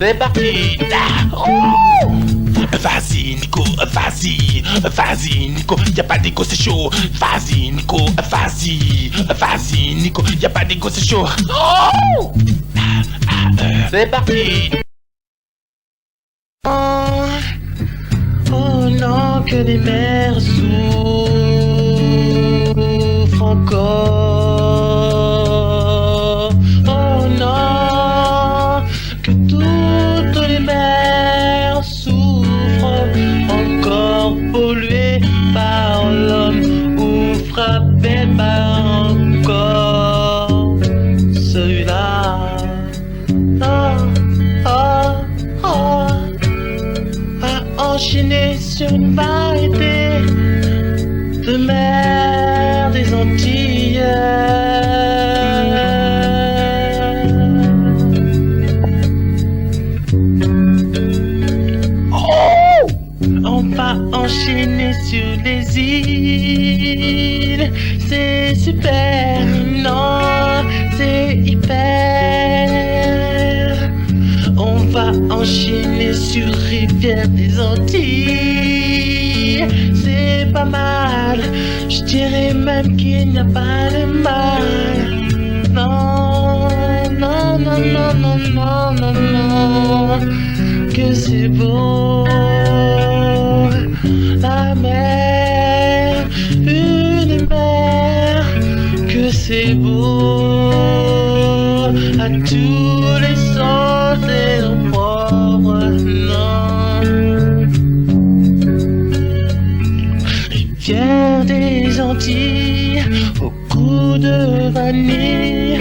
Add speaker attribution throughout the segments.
Speaker 1: C'est parti. Oh, vas-y Nico, vas-y Nico, y'a pas d'égo c'est chaud. Vas-y Nico, vas-y Nico, y'a pas d'égo c'est chaud. Oh, c'est parti.
Speaker 2: Oh non, que les mers souffrent encore. Oh non, que toutes les mers souffrent encore, polluées par l'homme ou frappées par un corps. Celui-là, enchaîné sur une variété de mer des Antilles. Oh, on va enchaîner sur les îles. C'est super, non, c'est hyper. On va enchaîner sur rivière des Antilles. C'est pas mal, je dirais même qu'il n'y a pas de mal. Non, non, non, non, non, non, non, non, que c'est beau. La mer, une mer, que c'est beau. À tous les sens et nos pauvres, non. Rivière des Antilles, au goût de vanille,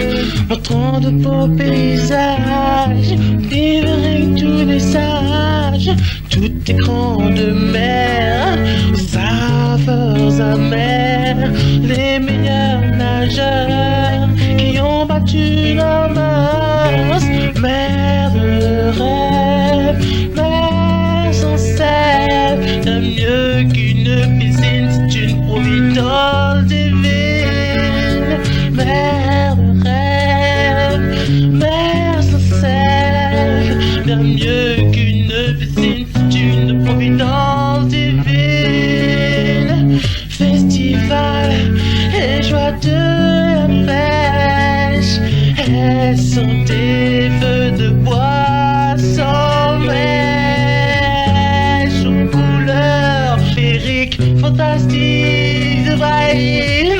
Speaker 2: montrant de beaux paysages, livrer tous les sages, toutes les grandes mers, aux saveurs amères, les meilleurs nageurs qui ont battu leur masse. Mer de rêve, mer sans sève, bien mieux qu'une piscine, c'est une providence divine. Mer de rêve, mer sans sève, bien mieux qu'une piscine, c'est une providence divine. Festival et joie de la pêche, elles sont des feux de bois sans mèche, aux couleurs féeriques, fantastiques, de vaille.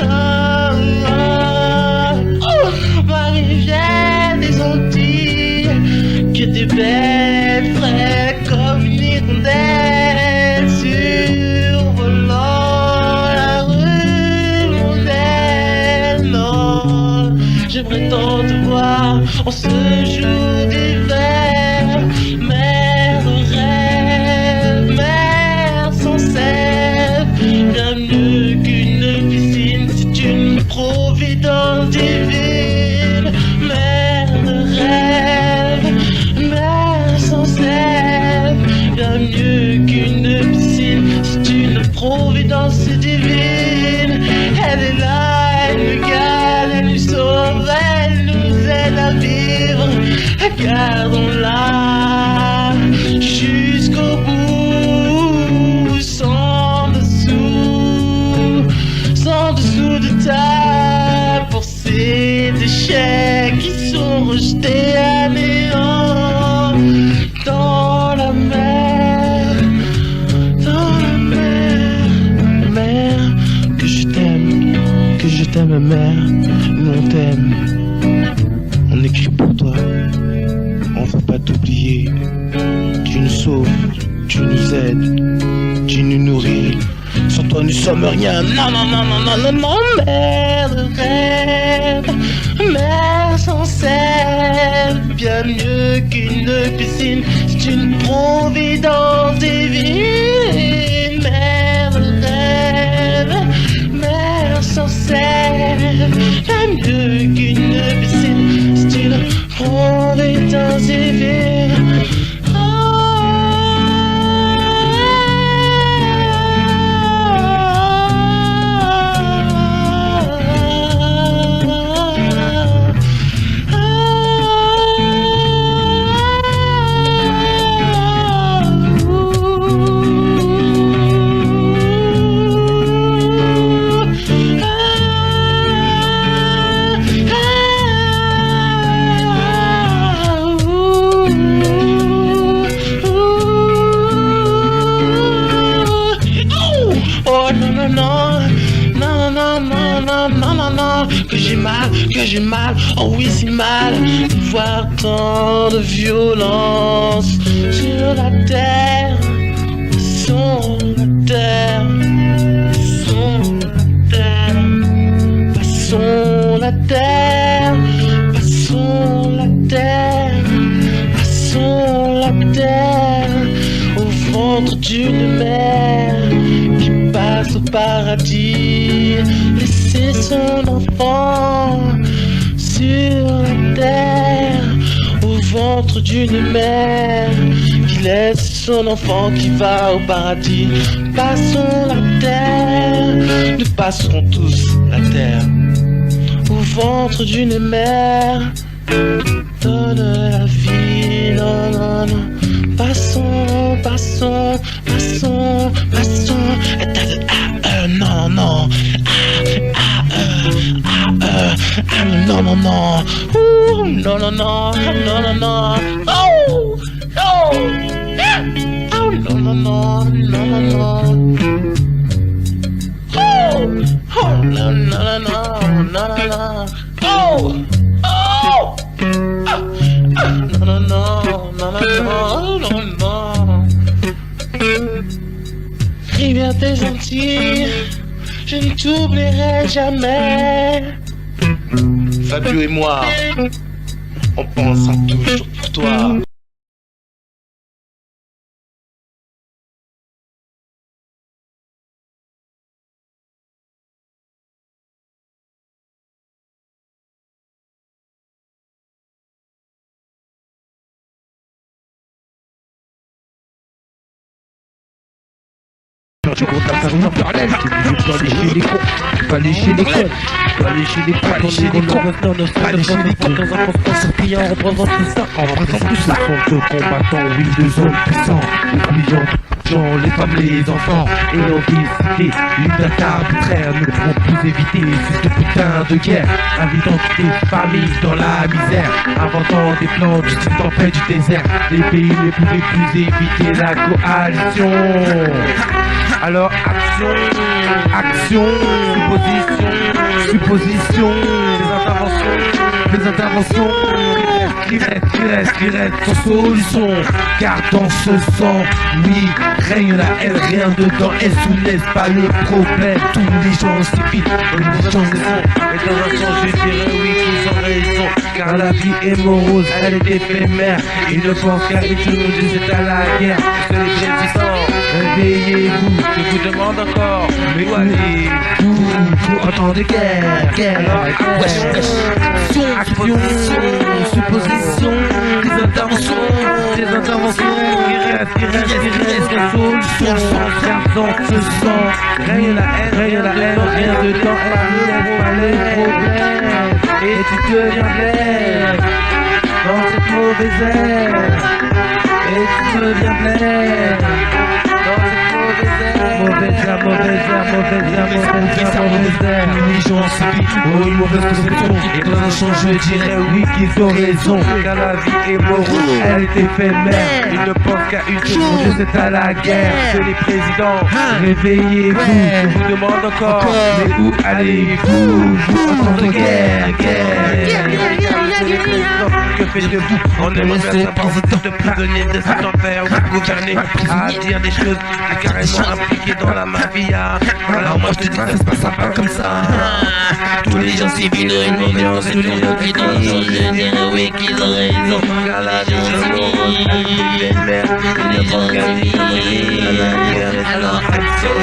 Speaker 2: Oh, ma rivière des Antilles, que des belles frais comme une hirondelle, survolant la rue mondaine. Non, j'aimerais tant te voir en ce jour d'hiver. Mer de rêve, mer sans sève, bien mieux qu'une piscine, c'est une providence divine. Mer de rêve, mer sans sève, bien mieux qu'une piscine, c'est une providence divine. Elle est là, elle nous garde, elle nous sauve, elle nous aide à vivre. Gardons-la jusqu'au bout, sans dessous de table, pour ces déchets qui sont rejetés à néant dans la mer, mer, que je t'aime, mer, nous on t'aime, on écrit pour toi, on veut pas t'oublier, tu nous sauves, tu nous aides, tu nous nourris, sans toi nous sommes rien, non, non, non, non, non, non, non, mer de rêve, mer sans sève, bien mieux qu'une piscine, c'est une providence divine. Mer de rêve, mer sans sève, bien mieux qu'une piscine, c'est une providence divine. j'ai mal, oh oui c'est mal de voir tant de violence sur la terre, sur la terre, sur la terre, passons la terre, passons la terre, passons la terre, au ventre d'une mère qui passe au paradis, laisser son enfant sur la terre, au ventre d'une mère qui laisse son enfant qui va au paradis. Passons la terre, nous passerons tous la terre, au ventre d'une mère. Donne la vie, non, non, non. Passons, passons, passons, passons. Non, non. Non, non, non. Non, non, non. Non, non, non. Oh, oh. Oh, non, non, non. Non, non, non. Oh, oh, non, non, non, non, non, non. Oh, oh. Non, non, non, non, non, non, non. Rivière des Antilles, je ne t'oublierai jamais. Fabio et moi, on pensera toujours pour toi.
Speaker 3: Je contacte un en parallèle, je peux aller chez les cons, je peux aller chez les cons, je peux aller chez les cons, aller chez les cons, pas aller chez les cons, dans un constant surpris en représentant tout ça, en représentant tout ça. Sont de combattants, oui, de hommes puissants, oubliant gens, les femmes, les enfants, et on décidé, une date arbitraire, ne pourront plus éviter cette putain de guerre, invitant toutes les familles dans la misère, inventant des plans du style tempête du désert, les pays ne pouvaient plus éviter la coalition. Alors action, action, supposition, les interventions, qui reste sans solution, car dans ce sang, oui, règne la haine, rien dedans, elle soulève pas le problème, tous les gens civils, les gens et dans un sens je dirais oui qu'ils ont raison, car la vie est morose, elle est éphémère, ils ne pensent qu'à une chose, c'est à la guerre, c'est les présidents. Réveillez-vous, je vous demande encore, mais où allez-vous pour entendre des guerres, action, supposition, des interventions, qui restent, solution, car dans ce sang, règne la haine, rien dedans, elle les problèmes, et tu deviens blême, dans cette mauvaise ère, et tu deviens blême. Mauvaise air, les gens en civil ont une mauvaise conception, et dans un sens je dirais oui qu'ils ont raison, car la vie est morose, elle est éphémère, ils ne pensent qu'à une chose, c'est à la guerre, c'est les présidents, réveillez-vous, je vous demande encore, mais où allez-vous, vous entendez guerre, que faites-vous, on aimerait savoir de prisonniers de cet enfer, vous gouvernez, à dire des choses carrément impliquées dans la mafia. Alors moi je te dis ça se passe pas comme ça. Tous les gens civils ont une ambiance, tous les gens qui dansent, je dirais oui qu'ils ont raison. Car la vie est morose, elle est mère, il ne pense qu'à vivre à la guerre. Alors action,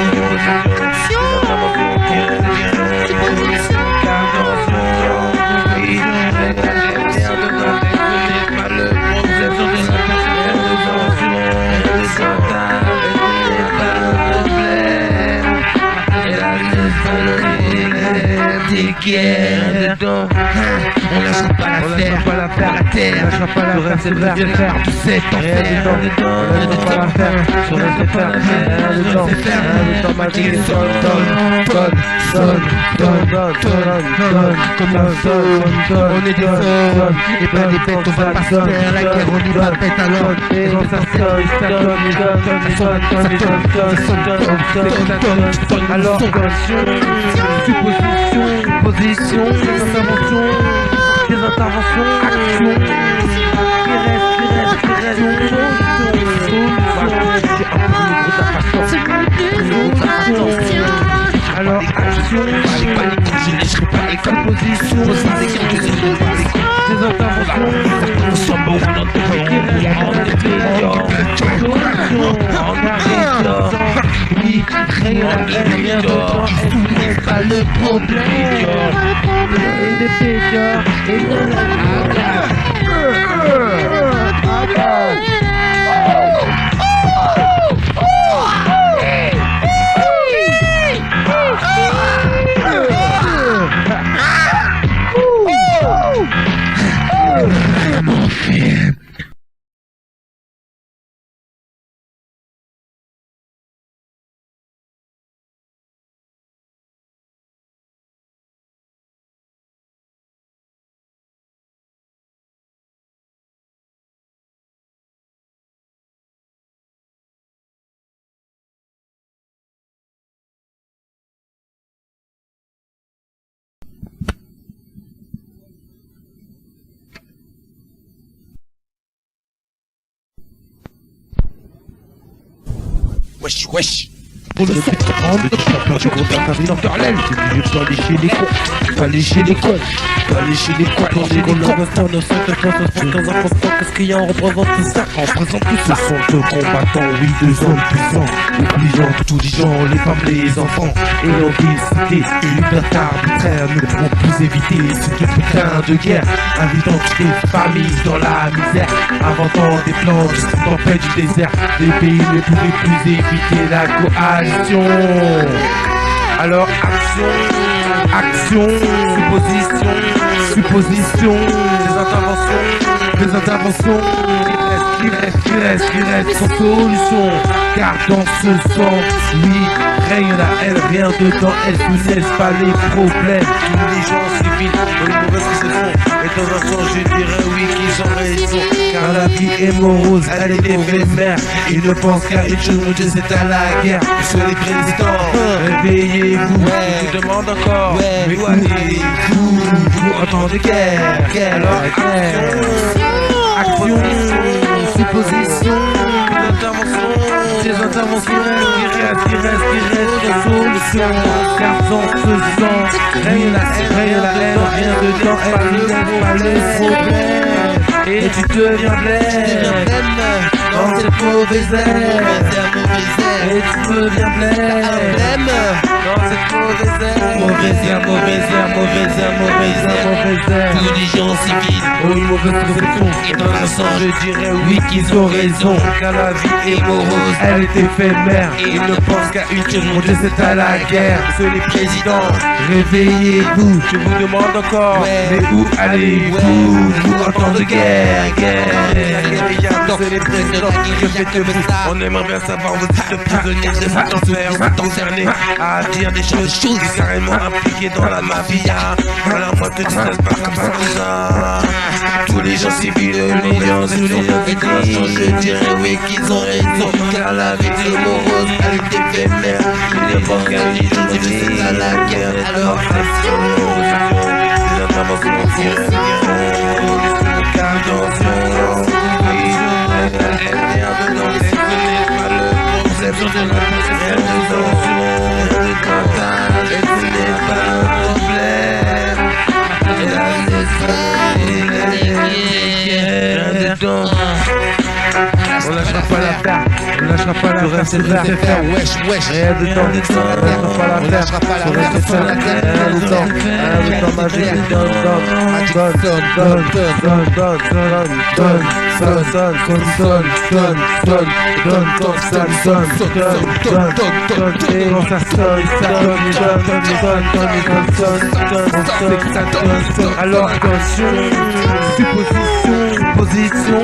Speaker 3: guerre dedans, on lâche pas l'affaire,
Speaker 4: terre.
Speaker 3: Lâchera pas l'affaire, c'est bien faire.
Speaker 4: Tu sais t'en
Speaker 3: Rien
Speaker 4: faire.
Speaker 3: dedans, lâchera pas l'affaire. Je reste faire, rien dedans, ma vie.
Speaker 4: On est des hommes, et pas des bêtes, on va pas se faire la guerre, on y va bête alors. Et on
Speaker 3: Alors, supposition, position, des interventions, action, qui reste, alors action, supposition, des interventions, oui, rien dedans, est-ce pas le problème? Et des péteurs, et de
Speaker 1: Wesh.
Speaker 3: Pour le fait prendre le champion du groupe d'infanterie dans Berlin. Tu peux pas lécher les cons, pas lécher les cons, pas lécher les cons. Quand les gars l'investir ne sont pas dans un pourquoi qu'est-ce qu'il y a, on représente tout ça. On représente tout ça. Ce sont deux combattants, oui, deux hommes puissants, obligeant tous les gens, les femmes, les enfants. Et on décidé, une liberté arbitraire, nous ne pourrons plus éviter cette putain de guerre. Invitant toutes les familles dans la misère, inventant des plans de tempête du désert. Les pays ne pourraient plus éviter la coalition. Alors action, supposition, des interventions, qui reste sans solution. Car dans ce sens, oui, règne la haine, rien dedans, elle ne laisse pas les problèmes. Tous les gens civils ont une mauvaise réception. Et dans un sens, je dirais oui qu'ils ont raison. Car la vie est morose, elle est éphémère. Ils ne pensent qu'à une chose, c'est à la guerre. Sur les présidents, réveillez-vous. Je vous demande encore, mais où allez-vous? Vous entendez guerre. Alors action, supposition, des interventions, qui reste solution. Car dans ce sens, règne la haine, rien dedans, elle ne laisse pas les problèmes. Et tu deviens blême dans cette mauvaise air. Et tu deviens blême dans cette mauvaise air. Mauvaise air.
Speaker 4: tous les gens civils
Speaker 3: Oh, une mauvaise réception.
Speaker 4: et dans un sens
Speaker 3: Je dirais oui qu'ils ont raison. Car la vie est morose, elle est éphémère.
Speaker 4: et ils ne pensent qu'à une chose,
Speaker 3: Mon Dieu, c'est à la guerre.
Speaker 4: Monsieur les présidents.
Speaker 3: Réveillez-vous, je vous demande encore.
Speaker 4: Ouais.
Speaker 3: Mais où allez-vous? Vous entendez guerre.
Speaker 4: Monsieur les présidents,
Speaker 3: Que faites-vous? On aimerait bien savoir, vous êtes prisonniers de cet enfer, vous êtes concernés à dire des choses qui sont carrément impliquées dans la mafia. Alors moi te dis, ça se passe comme ça. Tous les gens civils, les gens
Speaker 4: je dirais oui qu'ils ont raison.
Speaker 3: car la vie est morose, elle est éphémère. Il ne pense qu'à une chose, c'est à la guerre. Alors action, des interventions qui
Speaker 4: lâchera pas l'affaire, on lâchera pas l'affaire, c'est le reste faire, wesh, rien de temps, on lâchera pas l'affaire, on reste sur la terre, rien de temps, magique, alors attention, supposition,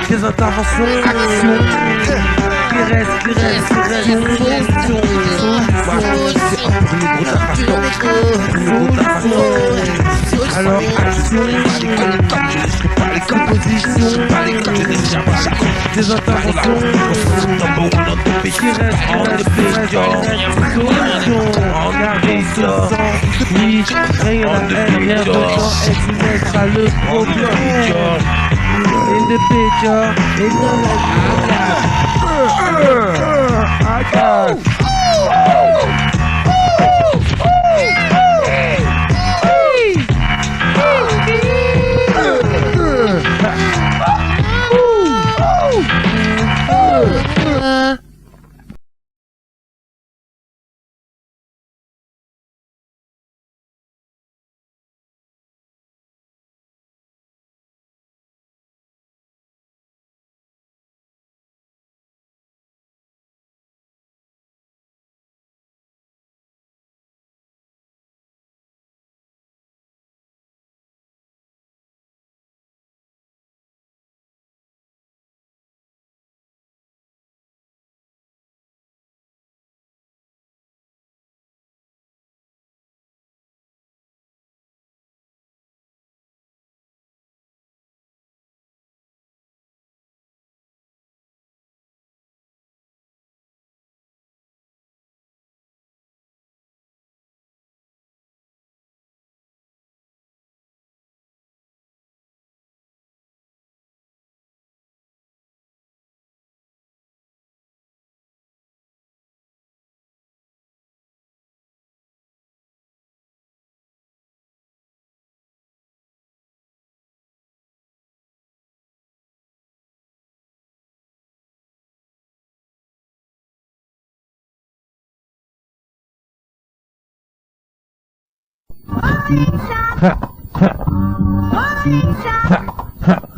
Speaker 4: des interventions, action, qui reste, alors action, supposition, des interventions, qui reste, oui, rien de temps, elle sera le problème. In the picture, in the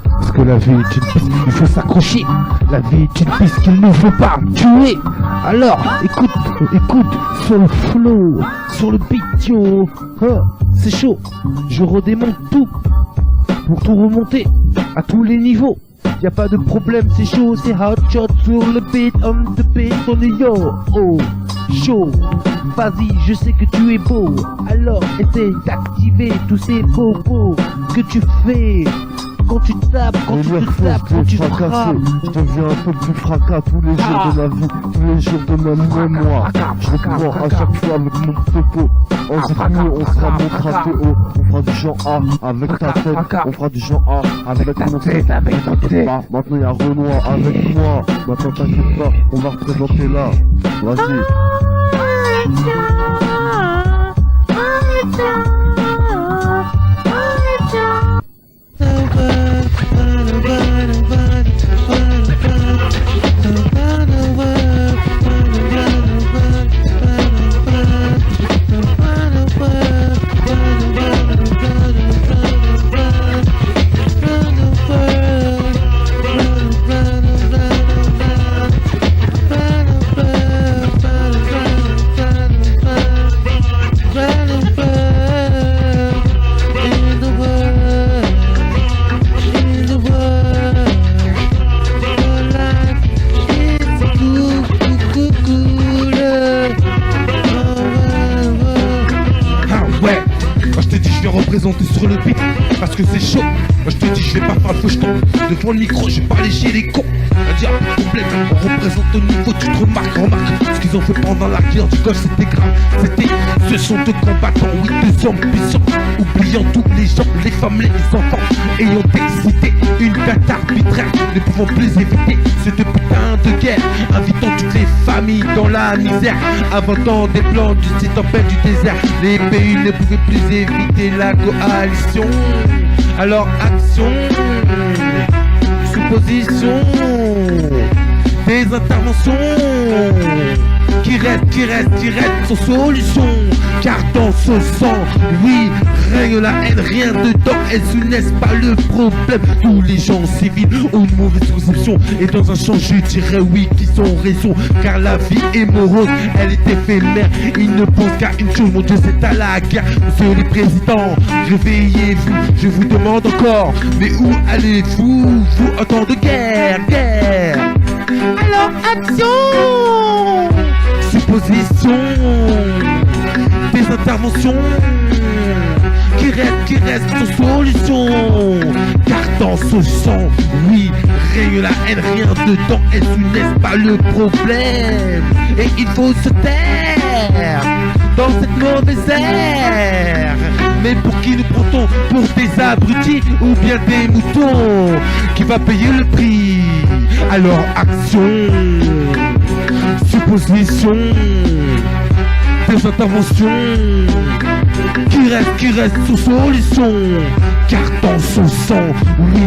Speaker 3: Parce que la vie est une piste qu'il nous faut s'accrocher. La vie est une piste qu'il ne faut pas tuer. Alors, écoute, sur le flow, sur le beat, yo. C'est chaud, je redémonte tout pour tout remonter à tous les niveaux. Y a pas de problème, c'est chaud, c'est hot shot sur le beat, on the beat, on est yo, oh, chaud. Vas-y, je sais que tu es beau, alors essaye d'activer tous ces bobos que tu fais. Quand tu tapes, quand tu te tapes, quand tu frappes.
Speaker 5: Je deviens un peu plus fracas tous les jours de ma vie, tous les jours de ma mémoire. Je reprends à chaque fois avec mon topo. En rythme, on sera mon tracé haut. On fera du genre A avec ta tête. On fera du genre A avec mon tête. Maintenant y'a Renoir avec moi. Maintenant t'inquiète pas, on va représenter là. Vas-y.
Speaker 1: Représenter sur le beat parce que c'est chaud. Moi je te dis je vais pas faire le faucheton. Devant le micro je vais pas léger les cons. C'est-à-dire problème, on représente au niveau, tu te remarques ce qu'ils ont fait pendant la guerre du Golfe, c'était grave. Ce sont deux combattants, oui, deux hommes puissants, oubliant tous les gens, les femmes, les enfants, ayant décidé une date arbitraire, ne pouvant plus éviter cette putain de guerre, invitant toutes les familles dans la misère, inventant des plans du site en paix du désert. Les pays ne pouvaient plus éviter la coalition, alors action.
Speaker 3: suppositions, des interventions qui restent sans solution. Car dans ce sang, oui, règne la haine, rien dedans. Est-ce n'est-ce pas le problème? Tous les gens civils ont une mauvaise conception. Et dans un champ, je dirais oui, qu'ils ont raison. Car la vie est morose, elle est éphémère. Ils ne pensent qu'à une chose, mon Dieu, c'est à la guerre. Monsieur le président, réveillez-vous, je vous demande encore. Mais où allez-vous, vous, en temps de guerre? Alors, action! Supposition, des interventions qui restent sans solution. Car dans ce sang, oui, règne la haine, rien dedans. Est-ce n'est-ce pas le problème? Et il faut se taire dans cette mauvaise ère. Mais pour qui nous prend-on? Pour des abrutis ou bien des moutons? Qui va payer le prix? Alors action, supposition, des interventions qui restent sous solution. Car dans son sang, oui,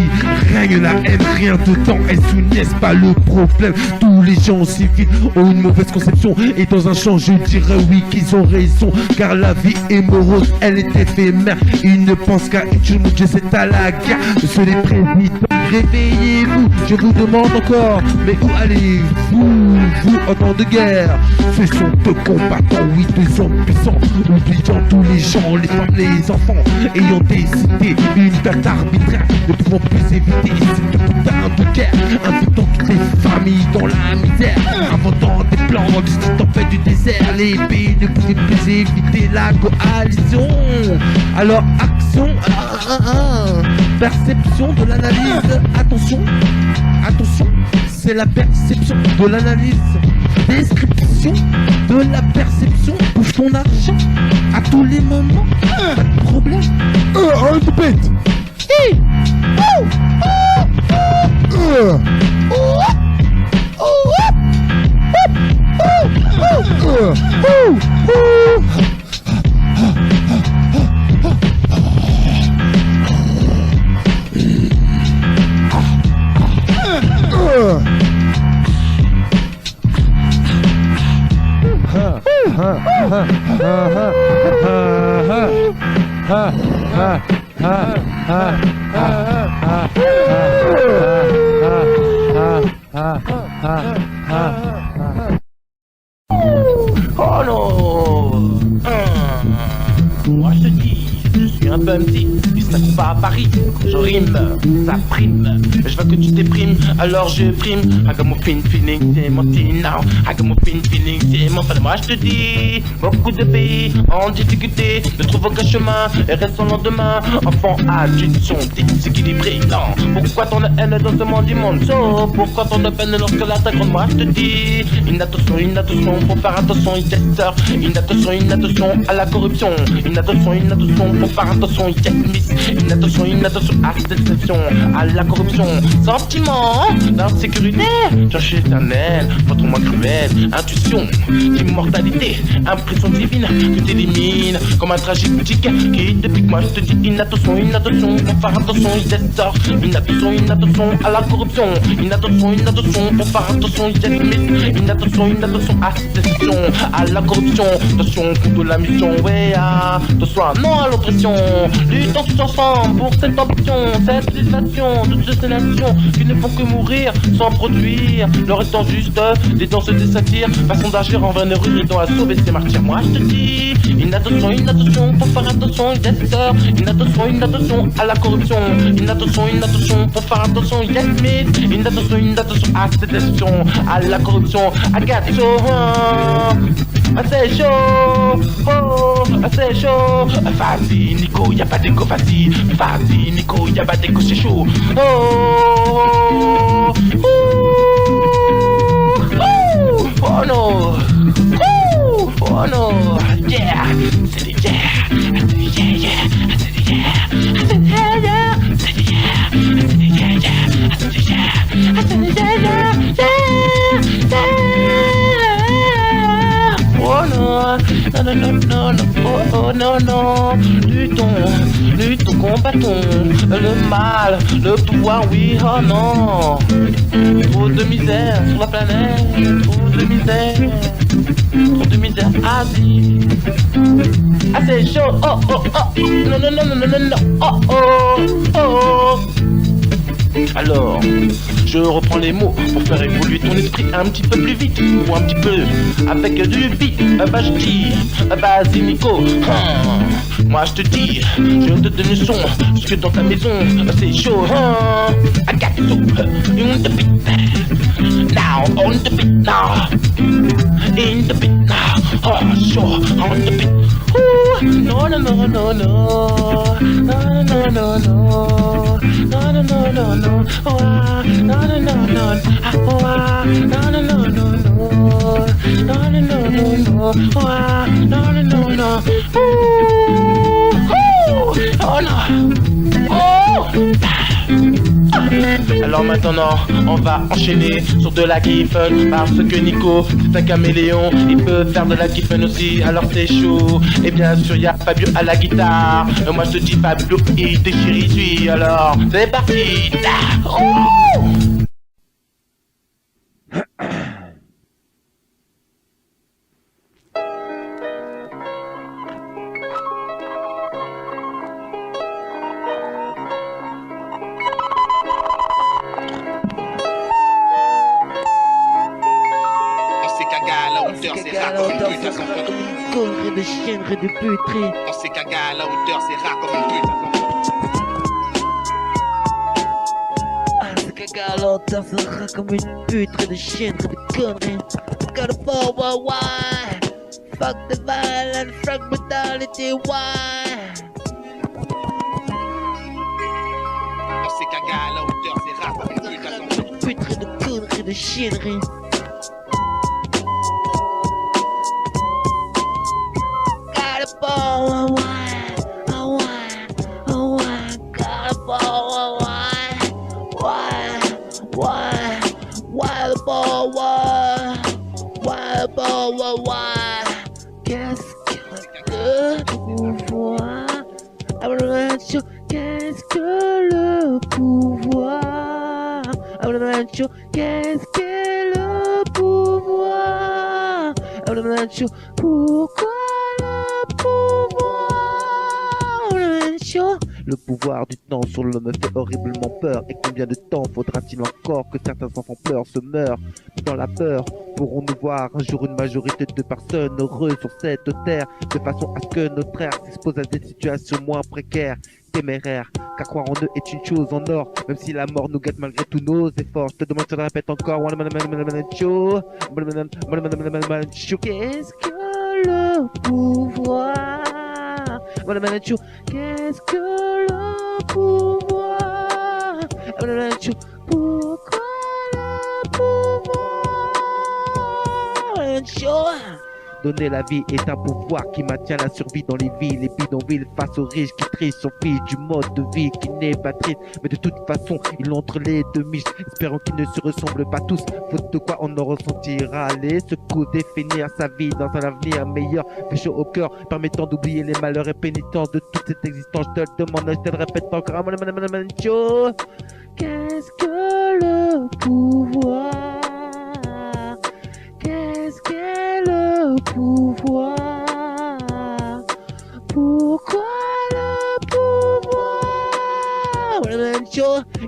Speaker 3: règne la haine, rien dedans. Est-ce n'est-ce pas le problème? Tous les gens civils ont une mauvaise conception. Et dans un champ, je dirais oui, qu'ils ont raison. Car la vie est morose, elle est éphémère. Ils ne pensent qu'à une chose, mon Dieu, c'est à la guerre. Monsieur les présidents, réveillez-vous, je vous demande encore. Mais où allez-vous, vous, en temps de guerre? Ce sont deux combattants, oui, deux hommes puissants, oubliant tous les gens, les femmes, les enfants, ayant décidé une date arbitraire, ne pouvons plus éviter ce putain de guerre, invitant toutes les familles dans la misère, inventant des plans en fait du désert. Les pays ne pouvaient plus éviter la coalition. Alors action, perception de l'analyse. Attention, c'est la perception de l'analyse. Description de la perception. Bouge ton argent à tous les moments. Pas de problème.
Speaker 5: Répète.
Speaker 1: Oh non. Moi je te dis, je suis un bumty, puis ça coupe pas à Paris. Je rime, ça prime. Je veux que tu déprimes, alors je prime. I got my feeling, c'est mon now. I got my feeling, c'est mon fan. Moi je te dis, beaucoup de pays en difficulté ne trouvent aucun chemin et restent sans lendemain. Enfants, adultes sont déséquilibrés. Non, pourquoi tant de haine dans ce monde immonde? So, pourquoi tant de peine lorsque la grande? Moi je te dis, une attention, faut faire attention, une attention à la corruption. Une attention, faut faire attention, une attention à cette exception, à la corruption. Sentiment d'insécurité, chercher éternel, votre moins cruel, intuition, immortalité, impression divine, que t'élimines comme un tragique tic qui depuis que moi je te dis une attention, faut faire attention, une attention à la corruption, une attention, faut faire attention, une attention à cette exception, à la corruption, attention contre la mission, ouais, attention non à l'oppression, luttons tous ensemble pour cette ambition, cette législation, toutes ces nations qui ne font que mourir sans produire, leur étant juste des danses des satires, façon d'agir en vain heureux aidant à sauver ses martyrs. Moi je te dis, une attention, pour faire attention, une attention à la corruption, une attention, pour faire attention, une attention à cette gestion, à la corruption, I got so assez chaud, oh, assez chaud. Vas-y Nico, y'a pas d'écho, vas-y Nico, y'a pas d'écho, c'est chaud. Oh, oh no, oh no, yeah, c'est des Oh no, no, no, no, no, oh,
Speaker 2: Oh non, non, luttons, combattons le mal, le pouvoir, oui, oh non. Trop de misère sur la planète, trop de misère, Asie. Ah c'est chaud, oh oh oh, non non non non non non, oh oh oh. Alors, je reprends les mots pour faire évoluer ton esprit un petit peu plus vite ou un petit peu avec du vite. Bah je dis, vas-y Nico, moi je te dis, je te donne le son jusque dans ta maison, c'est chaud. I got you on the beat, now on the beat now, in the beat now, oh sure on the beat. No no no no no, no no no no no, no no no no no, oh ah, no no no no, oh ah, no no no no no, no no no no no, oh ah, no no no no, oh no, oh. Alors maintenant, on va enchaîner sur de la Giffen, parce que Nico, c'est un caméléon, il peut faire de la Giffen aussi, alors c'est chaud. Et bien sûr, y'a Fabio à la guitare, et moi je te dis Fabio, il déchire, il suit, alors c'est parti. Oh
Speaker 3: Connerie de chiennerie de puterie.
Speaker 6: On sait qu'un gars à la hauteur c'est rare comme une pute.
Speaker 3: Ah, c'est qu'un gars à la hauteur c'est rare comme une puterie de chiennerie de connerie. Got a power, why? Fuck the violence, fuck brutality, why?
Speaker 6: On sait qu'un gars à la hauteur c'est rare comme une pute.
Speaker 3: Puterie de connerie de chiennerie. Oh, why? Oh, why? Oh, why? Got a ball, why? Why? Why? Why the ball, why? Why the ball, why? Qu'est-ce que le pouvoir? Qu'est-ce que le pouvoir? Qu'est-ce que le pouvoir? Pourquoi? Le pouvoir du temps sur l'homme fait horriblement peur. Et combien de temps faudra-t-il encore que certains enfants pleurent, se meurent dans la peur? Pourrons-nous voir un jour une majorité de personnes heureuses sur cette terre, de façon à ce que notre ère s'expose à des situations moins précaires, téméraires, car croire en eux est une chose en or, même si la mort nous gâte malgré tous nos efforts. Je te demande, je te le répète encore, qu'est-ce que le pouvoir? Qu'est-ce que le pouvoir? Pourquoi le pouvoir? Donner la vie est un pouvoir qui maintient la survie dans les villes, les bidonvilles face aux riches qui trient son fils du mode de vie qui n'est pas triste. Mais de toute façon, il entre les deux miches, espérons qu'ils ne se ressemblent pas tous. Faute de quoi on en ressentira les secousses et finir sa vie dans un avenir meilleur. Fait chaud au cœur, permettant d'oublier les malheurs et pénitences de toute cette existence. Je te le demande, je te le répète encore. Qu'est-ce que le pouvoir? Qu'est-ce qu'est le pouvoir? Pourquoi le pouvoir?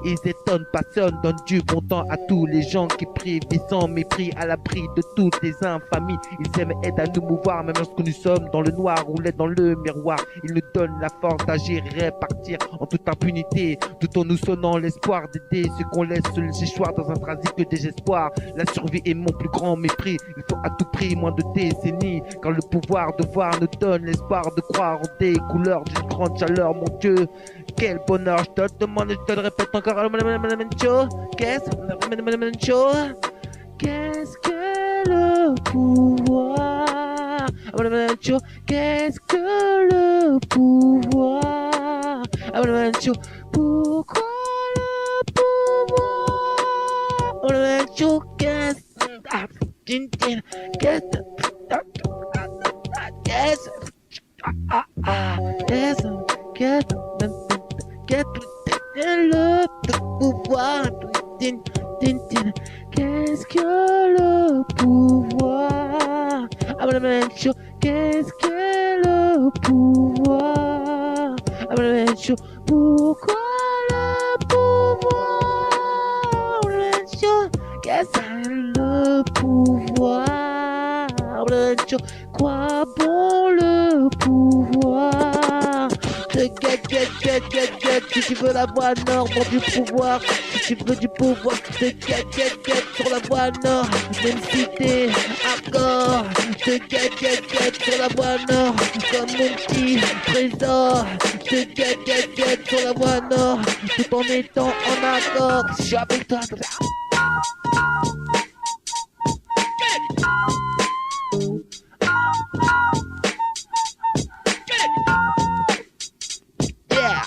Speaker 3: Ils étonnent, passionnent, donnent du bon temps à tous les gens qui prient, vivent sans mépris, à l'abri de toutes les infamies. Ils aiment aider à nous mouvoir, même lorsque nous sommes dans le noir ou l'aide dans le miroir. Ils nous donnent la force d'agir et répartir en toute impunité, tout en nous sonnant l'espoir d'aider ceux qu'on laisse se échoir dans un tragique désespoir. La survie est mon plus grand mépris, il faut à tout prix moins de décennies, quand le pouvoir de voir nous donne l'espoir de croire en des couleurs d'une grande chaleur, mon Dieu. Quel bonheur, je te le demande, je te le répète encore. Qu'est-ce que le pouvoir? Qu'est-ce que le pouvoir? Pourquoi le pouvoir? Qu'est-ce pouvoir. Qu'est-ce que le pouvoir? I'm gonna make sure. Qu'est-ce que le pouvoir? I'm gonna make sure. Pourquoi le pouvoir? I'm gonna make sure. Qu'est-ce que le pouvoir? I'm gonna make sure. Quoi bon le pouvoir? Si tu veux la voie nord, pour du pouvoir. Si tu veux du pouvoir, sur la voie nord. Même si t'es hardcore, sur la voie nord. Comme mon petit trésor, sur la voie nord. Tout en étant en accord. Je suis avec toi. Yeah.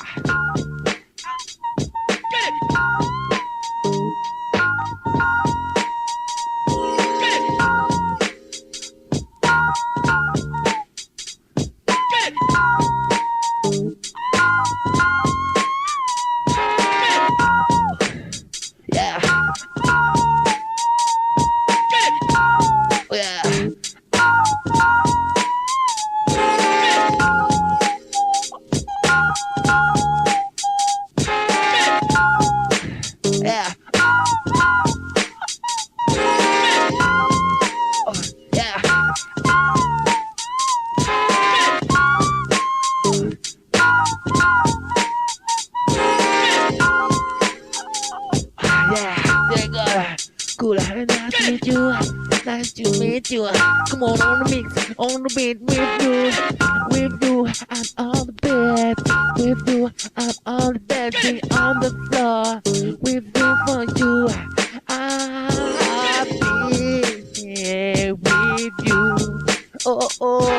Speaker 3: Yeah. Yeah. Yeah. Yeah. Yeah, cool. Nice to meet you. Nice to meet you. Come on the mix, on the beat with you. With you, I'm on the bed. With you, I'm on the bed, sing on the floor. With you for you, I'll be here with you. Oh oh.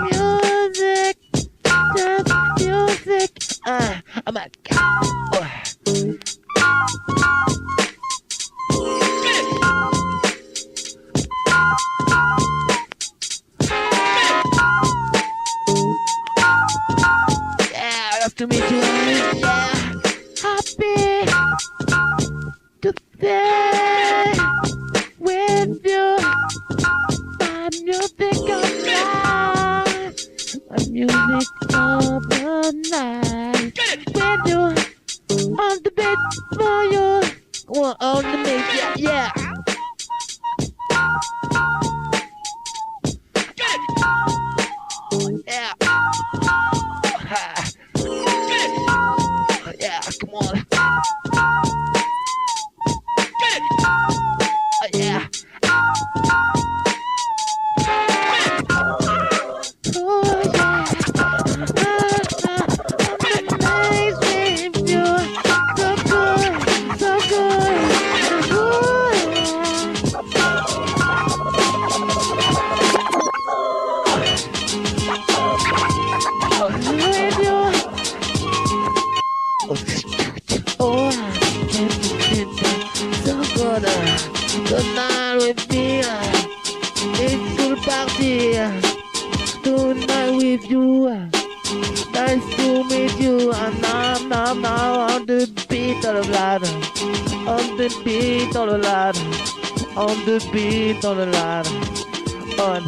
Speaker 3: Music, just music. I'm a yeah, I love to meet you. Yeah, happy to stay with you. My music of life, my music of the night. With you, on the beat for you. Well, on the mix, yeah, yeah. Yeah. Yeah, come on. Yeah. Oh, yeah. I'm amazed with you. So good, so good. Ooh, with you. Oh, so good. Tonight with me. It's good party. Tonight with you. Nice to meet you. And now on the beat of the ladder. On the beat of the ladder. On the beat of the ladder. On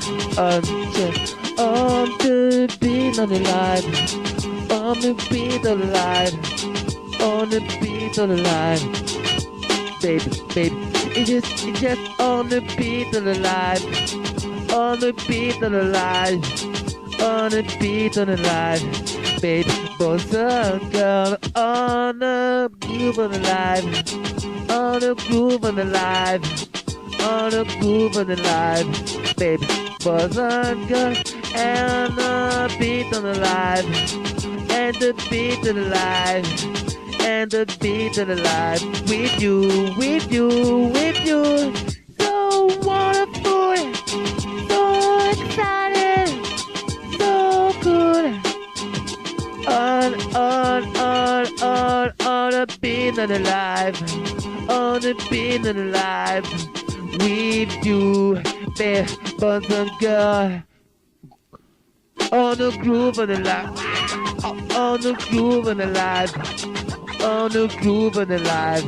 Speaker 3: the beat of the ladder. On the beat of the ladder. On the beat of the ladder. Baby, it's just on the beat of the life. On the beat of the life. On the beat of the life. Baby, both a girl on the groove of the life. On the groove of the life. On the groove of the life. Baby, both a girl and the beat of the life. And the beat of the life. And the beat of the life. With you, with you, with you. So wonderful. So excited. So good. On the beat of the life. On the beat of the life. With you, babe, but the girl. On the groove of the life. On the groove and alive. On the groove and alive.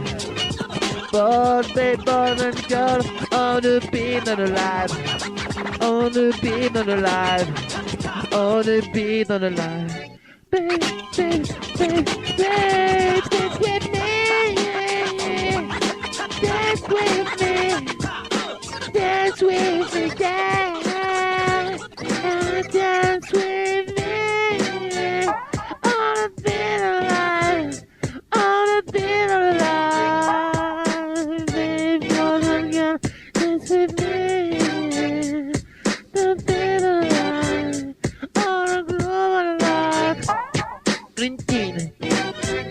Speaker 3: Boy, and girl, on the beat and alive. On the beat and alive. On the beat and alive. Baby, baby, baby, dance with me. Dance with me. Dance with me, dance. Dance with me. On the beat and alive. On the beat and alive. Baby, girl, dance with me. The beat and alive. On the groove and alive. Green tea.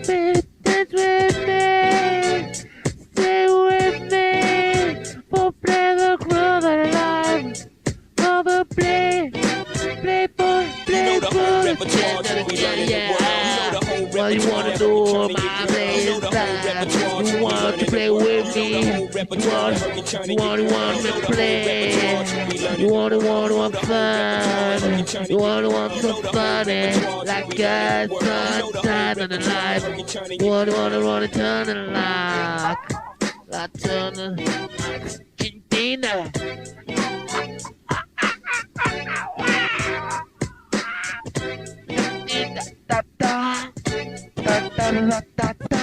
Speaker 3: Baby, dance with me. Stay with me. For play the groove and alive. For the play for, play for. Yeah. What you wanna do, my play time. You want to play with me. You want to play. You want fun. You want some funny. Like a sunshine on the life. You wanna turn the lock. I turn the Argentina. Da da da da da da da da.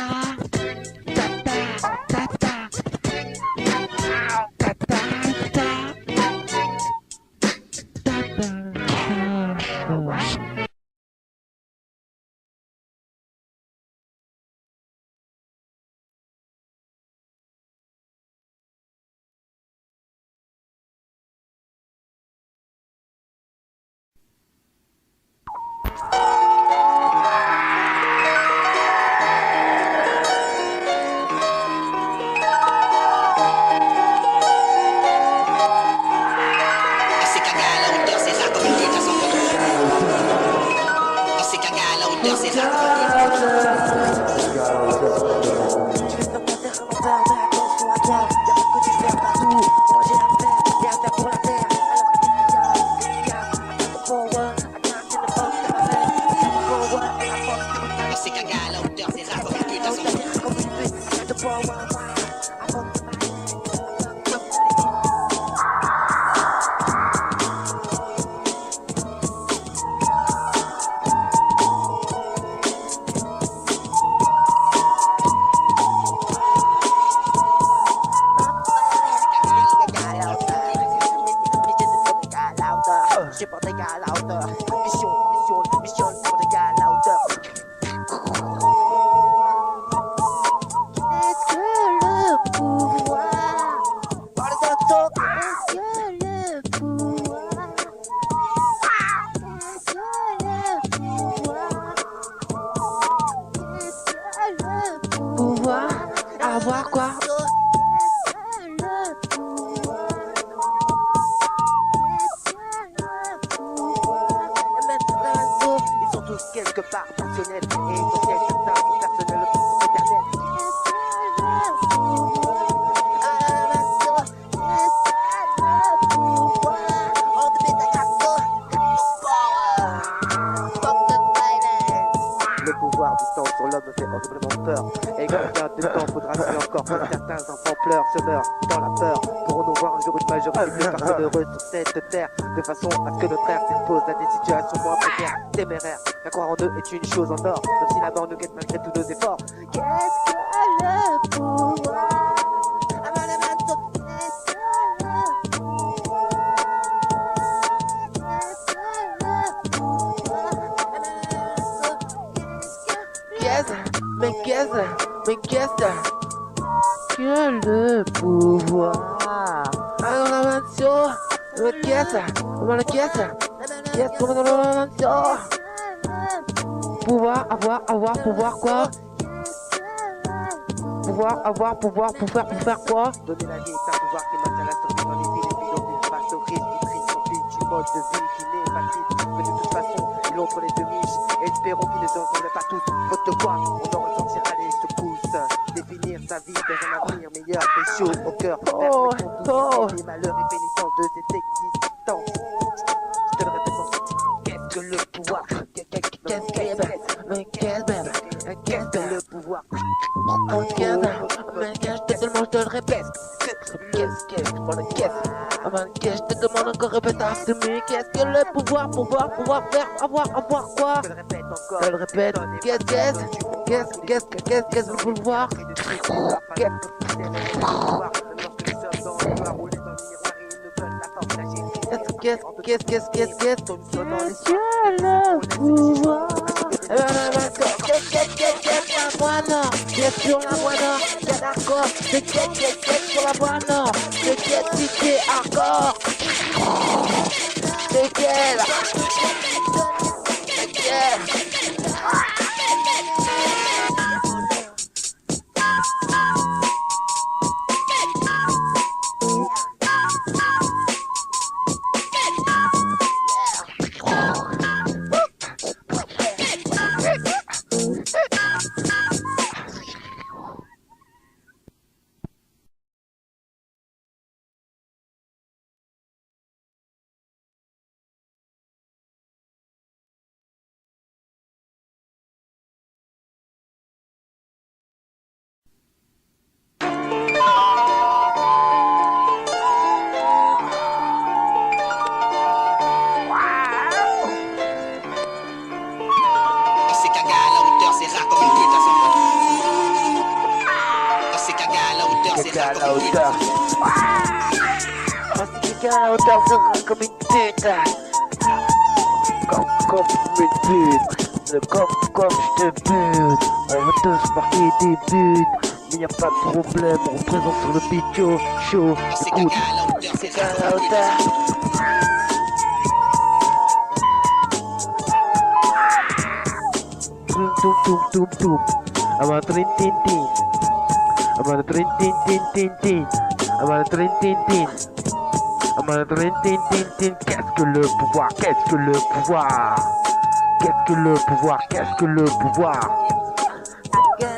Speaker 7: J'ai pas des gars à la hauteur. Mission pour des gars à la hauteur. Est-ce que le pouvoir par les autos? Est-ce que le pouvoir? Est-ce que le pouvoir? Est-ce que le pouvoir? Avoir quoi? Quelque part fonctionnel et essentiel, certains sont personnels, autres éternels. Le pouvoir du temps sur l'homme me fait horriblement peur. Et combien de temps faudra-t-il encore que certains enfants pleurent, se meurent dans la peur? Pourrons-nous voir un jour une majorité plus personne heureuse sur cette terre, de façon à ce que notre ère s'expose à des situations moins précaires, téméraires? La croire en eux est une chose en or, même si la mort nous guette malgré tous nos efforts. Qu'est-ce que le pouvoir? Mais qu'est-ce que le pouvoir? Alors la mansion, mais comment la qu'est-ce qu'on dans la mansion? Pouvoir, avoir, pouvoir quoi? Pouvoir, avoir, pouvoir, pour faire quoi? Donner la vie est un pouvoir qui maintient la survie dans les villes et puis face au risque qui triste profite du mode de vie qui n'est pas triste. Mais de toute façon, il entre les deux miches. Espérons qu'ils ne se ressemblent pas tous. Faute de quoi, on en ressentira les secousses. Définir sa vie vers un avenir meilleur, des choses au cœur. Les malheurs et pénitents de cette existence. Je te le répète ensuite. Qu'est-ce que le pouvoir? Qu'est-ce que mais qu'est-ce que le pouvoir? Mais qu'est-ce que tellement je te le répète? Qu'est-ce je te demande encore répète after me. Qu'est-ce que le pouvoir faire, avoir quoi? Je le répète, qu'est-ce le pouvoir? Qu'est-ce sur la moine, c'est d'accord, c'est qu'est-ce sur la moine, c'est qu'est-ce si c'est hardcore, c'est qu'elle,
Speaker 6: à la hauteur.
Speaker 7: Parce que quelqu'un à la hauteur sera comme une pute. Comme une pute. Comme je te bute. On va tous marquer des buts. Mais y a pas de problème, on représente sur le beat chaud. Écoute, c'est quelqu'un à la hauteur. Tum. I'm a trin tin tin. I'm a trin tin tin tin tin. I'm a trin tin tin. I'm a trin tin tin tin. Qu'est-ce que le pouvoir? Qu'est-ce que le pouvoir? Qu'est-ce que le pouvoir? Qu'est-ce que le pouvoir? Qu'est-ce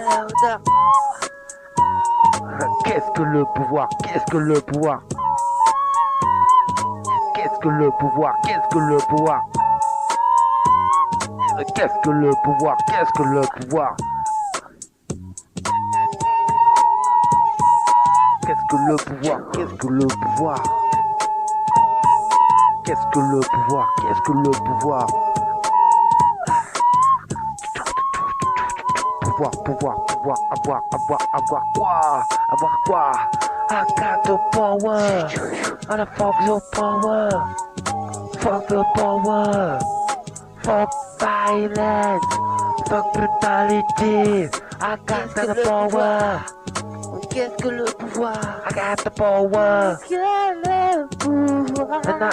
Speaker 7: que le pouvoir? Qu'est-ce que le pouvoir? Qu'est-ce que le pouvoir? Qu'est-ce que le pouvoir? Qu'est-ce que le pouvoir? Qu'est-ce que le pouvoir? Qu'est-ce que le pouvoir? Qu'est-ce que le pouvoir? Qu'est-ce que le pouvoir? Qu'est-ce que le pouvoir? Pouvoir, avoir quoi? Avoir quoi? I got the power. And I fuck the power. Fuck the power. Fuck violence. Fuck brutality. I got the power. Qu'est-ce que le pouvoir? I got the power. Qu'est-ce que le pouvoir? And I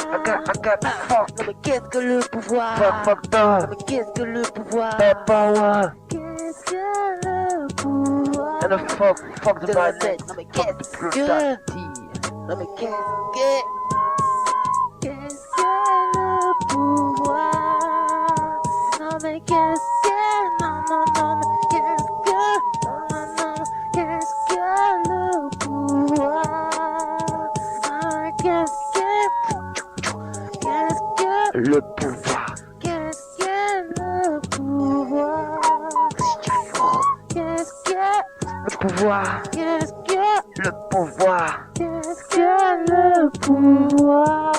Speaker 7: got the fuck. Non mais qu'est-ce que le pouvoir? Fuck the. Non mais qu'est-ce que le pouvoir? The power. Qu'est-ce que le pouvoir? And I fuck the violence. Non mais qu'est-ce que? Non mais qu'est-ce que le pouvoir? Non mais qu'est-ce que? Non mais qu'est-ce que? Non qu'est-ce que le pouvoir? Qu'est-ce que le pouvoir? Qu'est-ce que le pouvoir? Qu'est-ce que le pouvoir? Qu'est-ce que le pouvoir?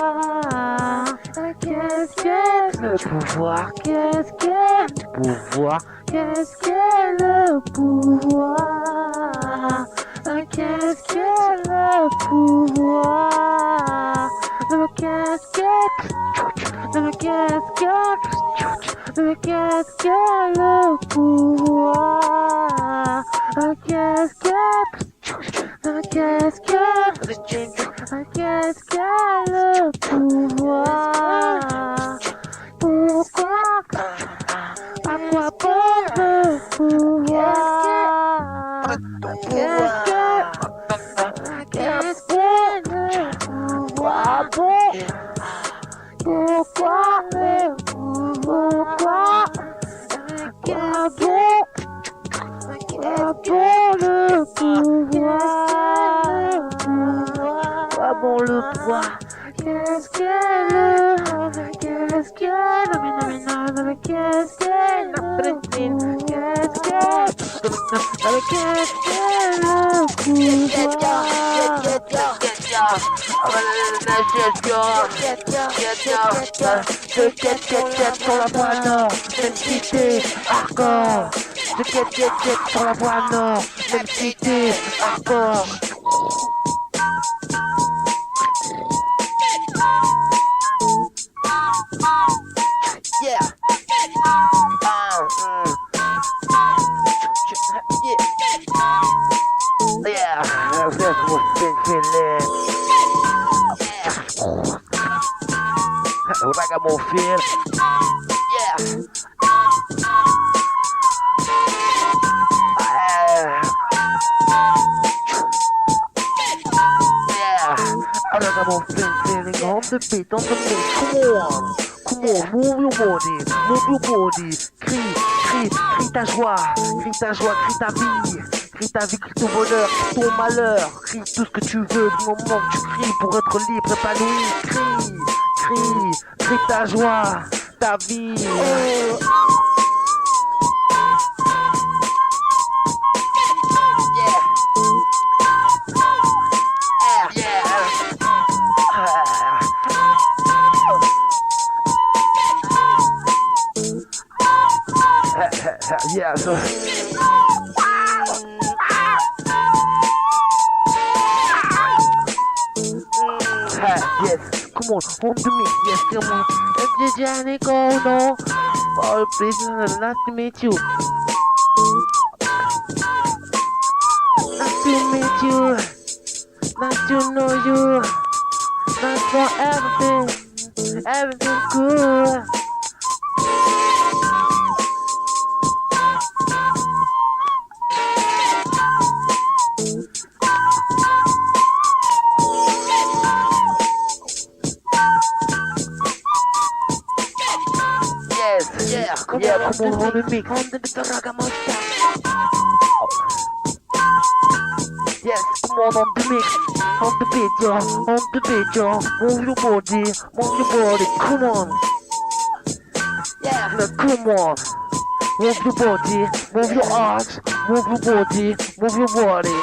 Speaker 7: Qu'est-ce que le pouvoir? Qu'est-ce que le pouvoir? Qu'est-ce que le pouvoir? Qu'est-ce que le pouvoir? Qu'est-ce que le pouvoir? Qu'est-ce que le pouvoir? Qu'est-ce que le pouvoir? Pourquoi? À quoi bon le pouvoir? Qu'est-ce que le pouvoir? Pourquoi le pouvoir? Le pouvoir? Pas bon le pouvoir? Qu'est-ce que le? Qu'est-ce que le? Qu'est-ce que le?
Speaker 3: Sur la voie nord, même si t'es hardcore. Sur la voie nord, même si t'es hardcore. Yeah. Yeah, that's what's been feeling. I got more feel. Yeah. Yeah. I got more feeling on the beat, Come on, move your body. Crie ta joie, crie ta vie. Crie ta vie, crie ton bonheur, crie ton malheur. Crie tout ce que tu veux du moment que tu cries pour être libre, épanoui. Crie ta joie, ta vie. Yeah, so yes, come on the mix, yes, come on. It's Johnny Gono. Oh, please, nice to meet you. Nice to meet you. Nice to know you. Nice for everything good. Come on the mix. On the Ragamuffin. Yes, come on the mix. On the beat, yo. Move your body. Come on. Yeah, come on. Move your body. Move your arms. Move your body.